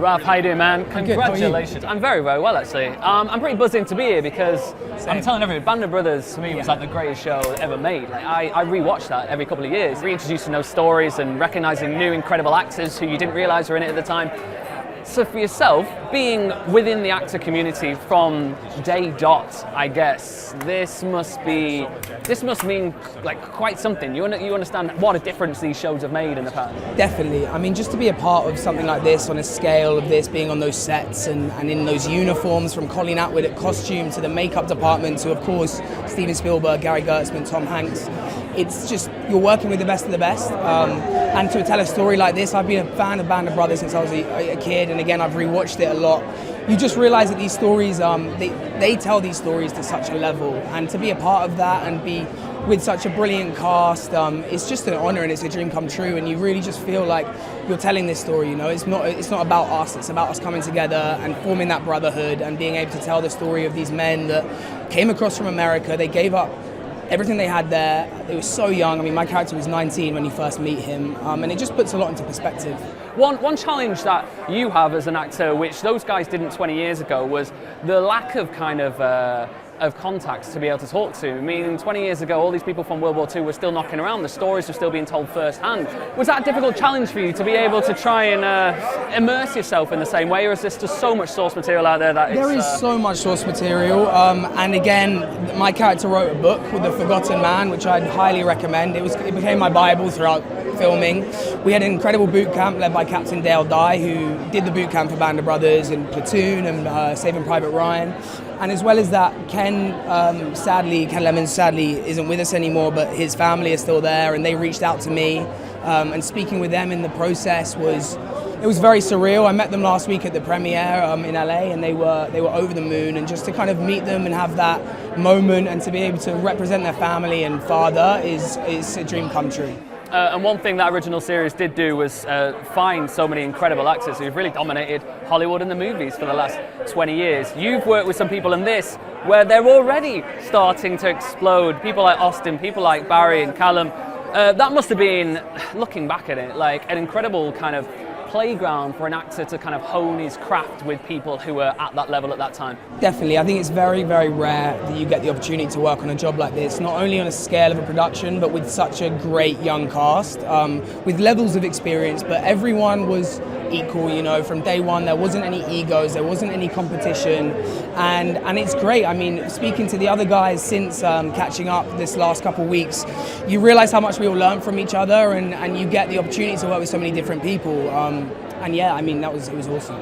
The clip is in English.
Raf, how you doing, man? I'm good. How are you? Congratulations. I'm very, very well, actually. I'm pretty buzzing to be here because I'm telling everyone, Band of Brothers to me was like the greatest show ever made. Like I rewatch that every couple of years, reintroducing those stories and recognizing new incredible actors who you didn't realize were in it at the time. So for yourself, being within the actor community from day dot, I guess, this must mean like quite something. You understand what a difference these shows have made in the past. Definitely. I mean, just to be a part of something like this on a scale of this, being on those sets and in those uniforms, from Colleen Atwood at costume to the makeup department to, of course, Steven Spielberg, Gary Gertzman, Tom Hanks. It's just, you're working with the best of the best. And to tell a story like this, I've been a fan of Band of Brothers since I was a kid, and again, I've rewatched it a lot. You just realize that these stories, they tell these stories to such a level, and to be a part of that and be with such a brilliant cast, it's just an honor and it's a dream come true, and you really just feel like you're telling this story, you know. It's not about us, it's about us coming together and forming that brotherhood and being able to tell the story of these men that came across from America. They gave up everything they had there. They were so young. I mean, my character was 19 when you first meet him, and it just puts a lot into perspective. One challenge that you have as an actor, which those guys didn't 20 years ago, was the lack of kind of contacts to be able to talk to. I mean, 20 years ago, all these people from World War II were still knocking around. The stories were still being told firsthand. Was that a difficult challenge for you to be able to try and immerse yourself in the same way, or is there just so much source material out there that there is so much source material, and again, my character wrote a book called The Forgotten Man, which I'd highly recommend. It became my Bible throughout filming. We had an incredible boot camp led by Captain Dale Dye, who did the boot camp for Band of Brothers and Platoon and Saving Private Ryan. And as well as that, Ken Lemons sadly isn't with us anymore, but his family is still there, and they reached out to me, and speaking with them in the process was very surreal. I met them last week at the premiere in LA, and they were over the moon, and just to kind of meet them and have that moment and to be able to represent their family and father is a dream come true. And one thing that original series did do was find so many incredible actors who've really dominated Hollywood and the movies for the last 20 years. You've worked with some people in this where they're already starting to explode. People like Austin, people like Barry and Callum. That must have been, looking back at it, like an incredible kind of playground for an actor to kind of hone his craft with people who were at that level at that time. Definitely. I think it's very, very rare that you get the opportunity to work on a job like this, not only on a scale of a production, but with such a great young cast, with levels of experience, but everyone was equal, you know, from day one. There wasn't any egos, there wasn't any competition, and it's great. I mean, speaking to the other guys since catching up this last couple of weeks, you realize how much we all learn from each other, and you get the opportunity to work with so many different people, and yeah, I mean, it was awesome.